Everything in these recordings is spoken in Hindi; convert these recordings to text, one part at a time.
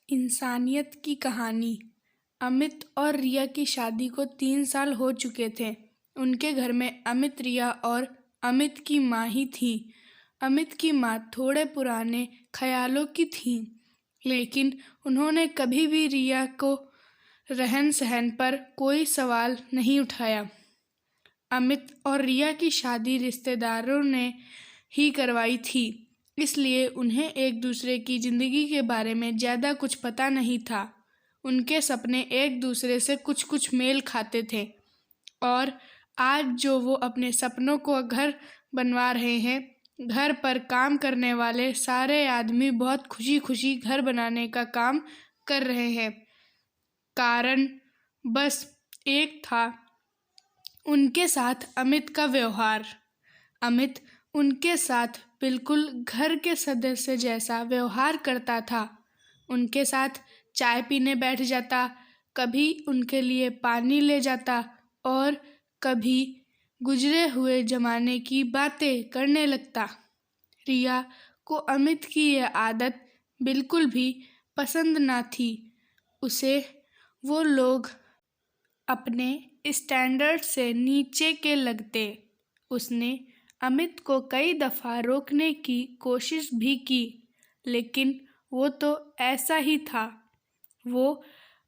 इंसानियत की कहानी। अमित और रिया की शादी को 3 साल हो चुके थे। उनके घर में अमित, रिया और अमित की माँ ही थी। अमित की माँ थोड़े पुराने ख्यालों की थी, लेकिन उन्होंने कभी भी रिया को रहन सहन पर कोई सवाल नहीं उठाया। अमित और रिया की शादी रिश्तेदारों ने ही करवाई थी, इसलिए उन्हें एक दूसरे की जिंदगी के बारे में ज़्यादा कुछ पता नहीं था। उनके सपने एक दूसरे से कुछ कुछ मेल खाते थे और आज जो वो अपने सपनों को घर बनवा रहे हैं, घर पर काम करने वाले सारे आदमी बहुत खुशी खुशी घर बनाने का काम कर रहे हैं। कारण बस एक था, उनके साथ अमित का व्यवहार। अमित उनके साथ बिल्कुल घर के सदस्य जैसा व्यवहार करता था। उनके साथ चाय पीने बैठ जाता, कभी उनके लिए पानी ले जाता और कभी गुजरे हुए जमाने की बातें करने लगता। रिया को अमित की यह आदत बिल्कुल भी पसंद ना थी। उसे वो लोग अपने स्टैंडर्ड से नीचे के लगते। उसने अमित को कई दफ़ा रोकने की कोशिश भी की, लेकिन वो तो ऐसा ही था, वो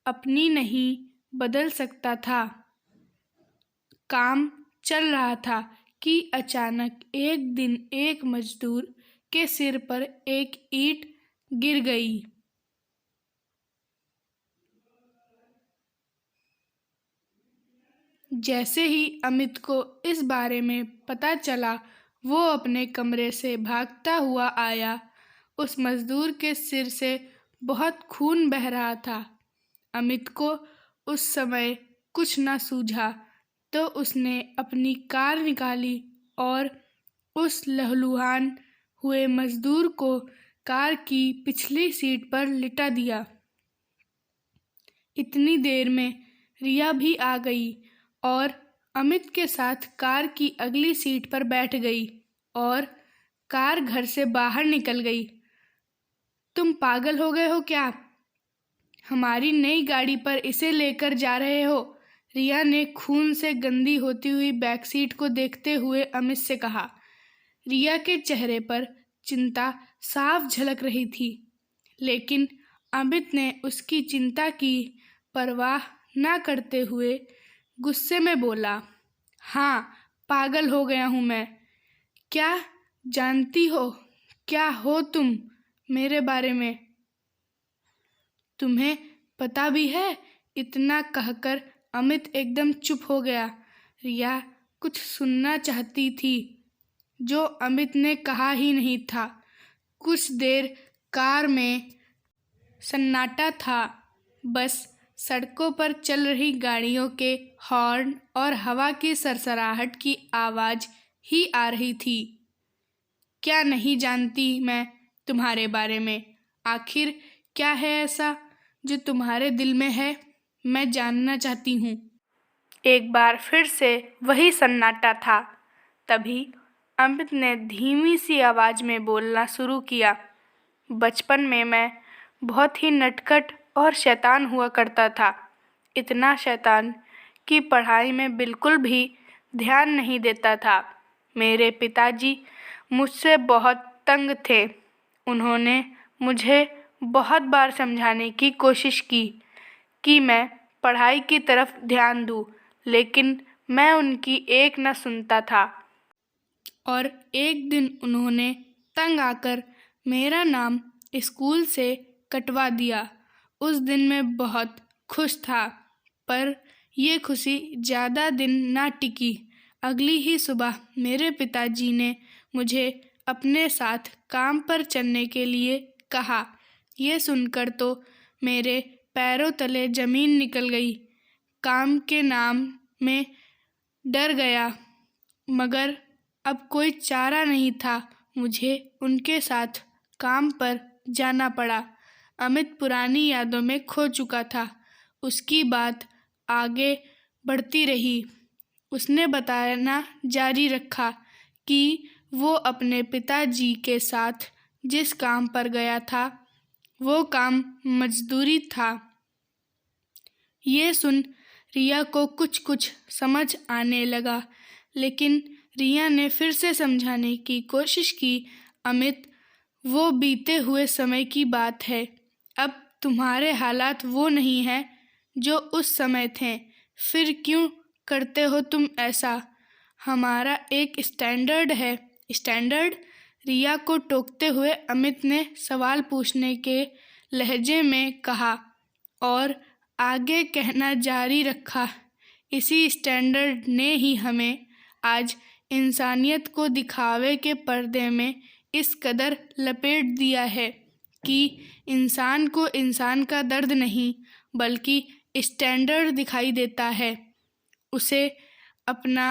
अपनी नहीं बदल सकता था। काम चल रहा था कि अचानक एक दिन एक मजदूर के सिर पर एक ईंट गिर गई। जैसे ही अमित को इस बारे में पता चला, वो अपने कमरे से भागता हुआ आया। उस मजदूर के सिर से बहुत खून बह रहा था। अमित को उस समय कुछ न सूझा, तो उसने अपनी कार निकाली और उस लहूलुहान हुए मजदूर को कार की पिछली सीट पर लिटा दिया। इतनी देर में रिया भी आ गई और अमित के साथ कार की अगली सीट पर बैठ गई और कार घर से बाहर निकल गई। तुम पागल हो गए हो क्या? हमारी नई गाड़ी पर इसे लेकर जा रहे हो? रिया ने खून से गंदी होती हुई बैक सीट को देखते हुए अमित से कहा। रिया के चेहरे पर चिंता साफ झलक रही थी, लेकिन अमित ने उसकी चिंता की परवाह न करते हुए गुस्से में बोला, हाँ, पागल हो गया हूँ मैं। क्या जानती हो, क्या हो तुम मेरे बारे में? तुम्हें पता भी है? इतना कहकर अमित एकदम चुप हो गया। रिया कुछ सुनना चाहती थी, जो अमित ने कहा ही नहीं था। कुछ देर कार में सन्नाटा था। बस सड़कों पर चल रही गाड़ियों के हॉर्न और हवा की सरसराहट की आवाज़ ही आ रही थी। क्या नहीं जानती मैं तुम्हारे बारे में? आखिर क्या है ऐसा जो तुम्हारे दिल में है? मैं जानना चाहती हूँ। एक बार फिर से वही सन्नाटा था। तभी अमित ने धीमी सी आवाज़ में बोलना शुरू किया। बचपन में मैं बहुत ही नटखट और शैतान हुआ करता था। इतना शैतान कि पढ़ाई में बिल्कुल भी ध्यान नहीं देता था। मेरे पिताजी मुझसे बहुत तंग थे। उन्होंने मुझे बहुत बार समझाने की कोशिश की कि मैं पढ़ाई की तरफ ध्यान दूँ, लेकिन मैं उनकी एक न सुनता था। और एक दिन उन्होंने तंग आकर मेरा नाम स्कूल से कटवा दिया। उस दिन मैं बहुत खुश था, पर यह खुशी ज़्यादा दिन ना टिकी। अगली ही सुबह मेरे पिताजी ने मुझे अपने साथ काम पर चलने के लिए कहा। यह सुनकर तो मेरे पैरों तले ज़मीन निकल गई। काम के नाम में डर गया, मगर अब कोई चारा नहीं था। मुझे उनके साथ काम पर जाना पड़ा। अमित पुरानी यादों में खो चुका था। उसकी बात आगे बढ़ती रही। उसने बताना जारी रखा कि वो अपने पिताजी के साथ जिस काम पर गया था, वो काम मजदूरी था। ये सुन रिया को कुछ कुछ समझ आने लगा, लेकिन रिया ने फिर से समझाने की कोशिश की। अमित, वो बीते हुए समय की बात है। अब तुम्हारे हालात वो नहीं हैं जो उस समय थे। फिर क्यों करते हो तुम ऐसा? हमारा एक स्टैंडर्ड है। स्टैंडर्ड? रिया को टोकते हुए अमित ने सवाल पूछने के लहजे में कहा और आगे कहना जारी रखा। इसी स्टैंडर्ड ने ही हमें आज इंसानियत को दिखावे के पर्दे में इस कदर लपेट दिया है कि इंसान को इंसान का दर्द नहीं बल्कि स्टैंडर्ड दिखाई देता है। उसे अपना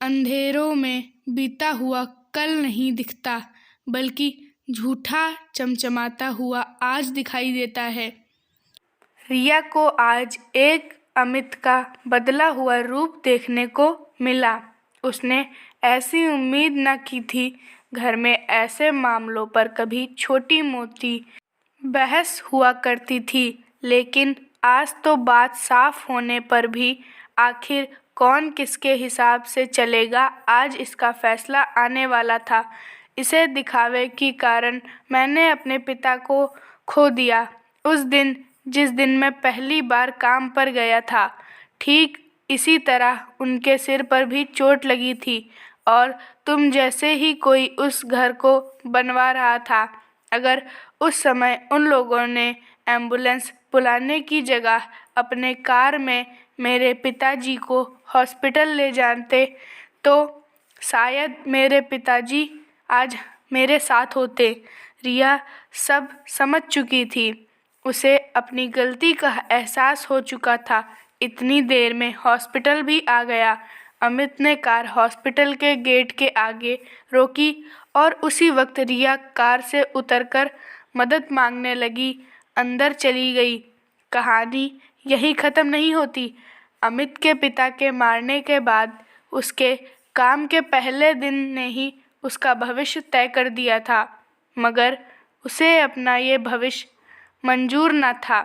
अंधेरों में बीता हुआ कल नहीं दिखता, बल्कि झूठा चमचमाता हुआ आज दिखाई देता है। रिया को आज एक अमित का बदला हुआ रूप देखने को मिला। उसने ऐसी उम्मीद न की थी। घर में ऐसे मामलों पर कभी छोटी मोटी बहस हुआ करती थी, लेकिन आज तो बात साफ होने पर भी आखिर कौन किसके हिसाब से चलेगा, आज इसका फैसला आने वाला था। इसे दिखावे के कारण मैंने अपने पिता को खो दिया। उस दिन, जिस दिन मैं पहली बार काम पर गया था, ठीक इसी तरह उनके सिर पर भी चोट लगी थी और तुम जैसे ही कोई उस घर को बनवा रहा था। अगर उस समय उन लोगों ने एम्बुलेंस बुलाने की जगह अपने कार में मेरे पिताजी को हॉस्पिटल ले जाते तो शायद मेरे पिताजी आज मेरे साथ होते। रिया सब समझ चुकी थी। उसे अपनी गलती का एहसास हो चुका था। इतनी देर में हॉस्पिटल भी आ गया। अमित ने कार हॉस्पिटल के गेट के आगे रोकी और उसी वक्त रिया कार से उतरकर मदद मांगने लगी, अंदर चली गई। कहानी यही ख़त्म नहीं होती। अमित के पिता के मारने के बाद उसके काम के पहले दिन ने ही उसका भविष्य तय कर दिया था, मगर उसे अपना ये भविष्य मंजूर न था।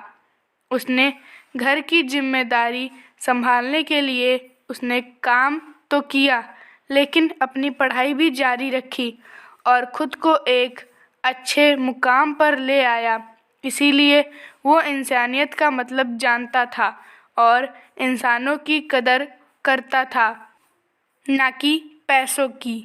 उसने घर की जिम्मेदारी संभालने के लिए उसने काम तो किया, लेकिन अपनी पढ़ाई भी जारी रखी और खुद को एक अच्छे मुकाम पर ले आया। इसीलिए वो इंसानियत का मतलब जानता था और इंसानों की कदर करता था, ना कि पैसों की।